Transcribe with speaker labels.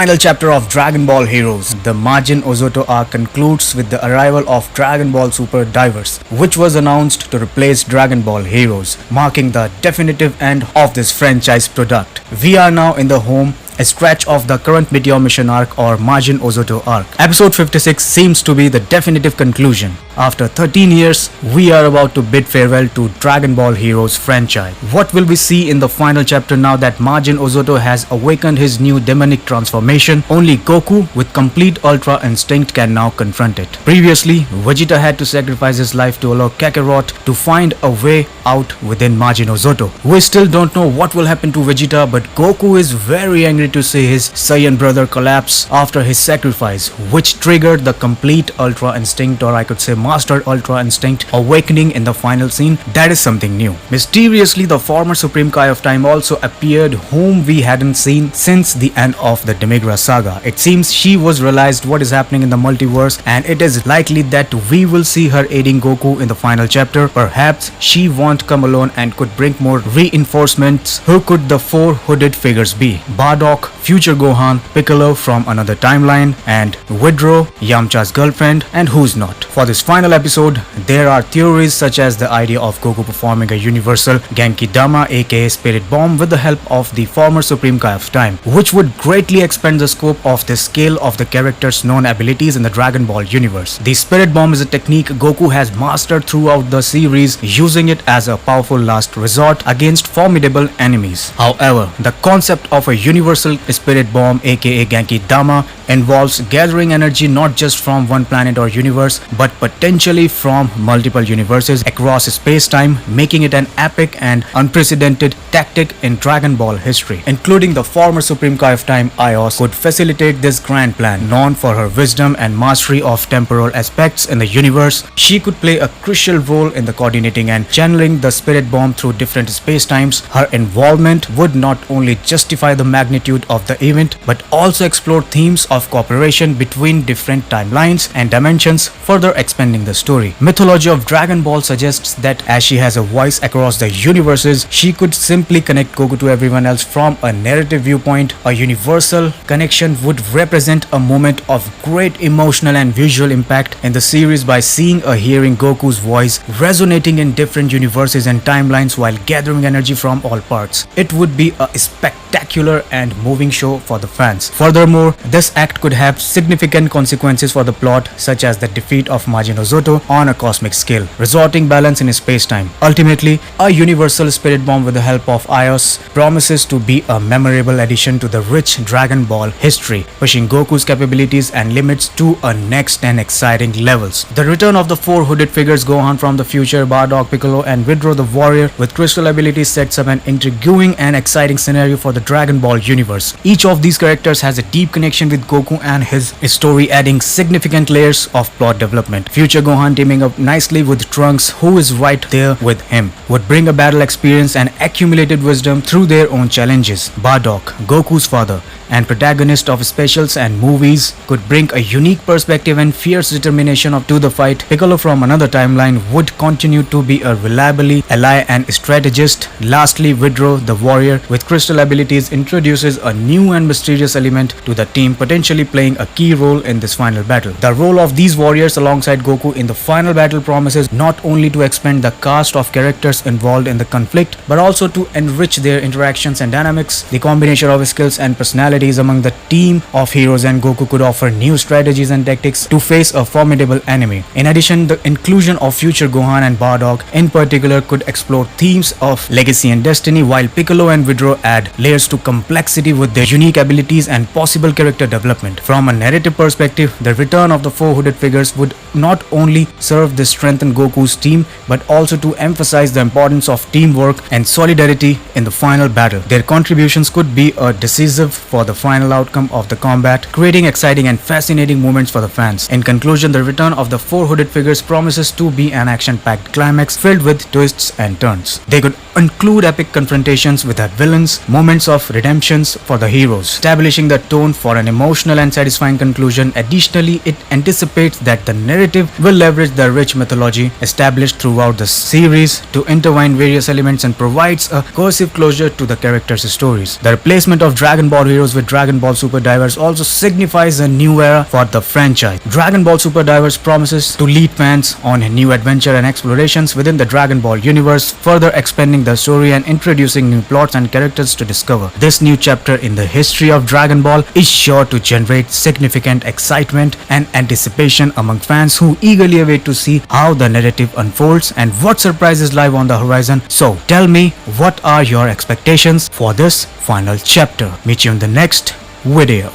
Speaker 1: Final chapter of Dragon Ball Heroes. The Majin Ozoto arc concludes with the arrival of Dragon Ball Super Divers, which was announced to replace Dragon Ball Heroes, marking the definitive end of this franchise product. We are now in the home stretch of the current Meteor Mission arc or Majin Ozoto arc. Episode 56 seems to be the definitive conclusion. After 13 years, we are about to bid farewell to Dragon Ball Heroes franchise. What will we see in the final chapter now that Majin Ozoto has awakened his new demonic transformation? Only Goku with complete Ultra Instinct can now confront it. Previously, Vegeta had to sacrifice his life to allow Kakarot to find a way out within Majin Ozoto. We still don't know what will happen to Vegeta, but Goku is very angry to see his Saiyan brother collapse after his sacrifice, which triggered the complete Ultra Instinct, or I could say Master Ultra Instinct, awakening in the final scene. That is something new. Mysteriously, the former Supreme Kai of Time also appeared, whom we hadn't seen since the end of the Demigra saga. It seems she was realized what is happening in the multiverse, and it is likely that we will see her aiding Goku in the final chapter. Perhaps she won't come alone and could bring more reinforcements. Who could the four hooded figures be? Bardock, future Gohan, Piccolo from another timeline, and Widrow, Yamcha's girlfriend, and who's not. For this final episode, there are theories such as the idea of Goku performing a universal Genki Dama aka Spirit Bomb with the help of the former Supreme Kai of Time, which would greatly expand the scope of the scale of the character's known abilities in the Dragon Ball universe. The Spirit Bomb is a technique Goku has mastered throughout the series, using it as a powerful last resort against formidable enemies. However, the concept of a universal Spirit Bomb aka Genki Dama involves gathering energy not just from one planet or universe, but potentially from multiple universes across space-time, making it an epic and unprecedented tactic in Dragon Ball history. Including the former Supreme Kai of Time, Ios, could facilitate this grand plan. Known for her wisdom and mastery of temporal aspects in the universe, she could play a crucial role in the coordinating and channeling the Spirit Bomb through different space-times. Her involvement would not only justify the magnitude of the event, but also explore themes of cooperation between different timelines and dimensions, further expanding the story. Mythology of Dragon Ball suggests that as she has a voice across the universes, she could simply connect Goku to everyone else from a narrative viewpoint. A universal connection would represent a moment of great emotional and visual impact in the series by seeing or hearing Goku's voice resonating in different universes and timelines while gathering energy from all parts. It would be a spectacular and moving show for the fans. Furthermore, this act could have significant consequences for the plot, such as the defeat of Majin Ozoto on a cosmic scale, resorting balance in space-time. Ultimately, a universal Spirit Bomb with the help of Ios promises to be a memorable addition to the rich Dragon Ball history, pushing Goku's capabilities and limits to a next and exciting levels. The return of the four hooded figures, Gohan from the future, Bardock, Piccolo, and Widrow the warrior with crystal abilities, sets up an intriguing and exciting scenario for the Dragon Ball universe. Each of these characters has a deep connection with Goku and his story, adding significant layers of plot development. Future Gohan teaming up nicely with Trunks, who is right there with him, would bring a battle experience and accumulated wisdom through their own challenges. Bardock, Goku's father and protagonist of specials and movies, could bring a unique perspective and fierce determination to the fight. Piccolo from another timeline would continue to be a reliably ally and strategist. Lastly, Widrow the warrior with crystal abilities introduces a new and mysterious element to the team, potentially playing a key role in this final battle. The role of these warriors alongside Goku in the final battle promises not only to expand the cast of characters involved in the conflict, but also to enrich their interactions and dynamics. The combination of skills and personalities among the team of heroes and Goku could offer new strategies and tactics to face a formidable enemy. In addition, the inclusion of future Gohan and Bardock in particular could explore themes of legacy and destiny, while Piccolo and Widrow add layers to complexity with their unique abilities and possible character development. From a narrative perspective, the return of the four hooded figures would not only serve to strengthen Goku's team, but also to emphasize the importance of teamwork and solidarity in the final battle. Their contributions could be decisive for the final outcome of the combat, creating exciting and fascinating moments for the fans. In conclusion, the return of the four hooded figures promises to be an action-packed climax filled with twists and turns. They could include epic confrontations with their villains, moments of redemptions for the heroes, establishing the tone for an emotional and satisfying conclusion. Additionally, it anticipates that the narrative will leverage the rich mythology established throughout the series to intertwine various elements and provides a cohesive closure to the characters' stories. The replacement of Dragon Ball Heroes with Dragon Ball Super Divers also signifies a new era for the franchise. Dragon Ball Super Divers promises to lead fans on a new adventure and explorations within the Dragon Ball universe, further expanding the story and introducing new plots and characters to discover. This new chapter in the history of Dragon Ball is sure to generate significant excitement and anticipation among fans who eagerly await to see how the narrative unfolds and what surprises lie on the horizon. So tell me, what are your expectations for this final chapter? Meet you in the next video.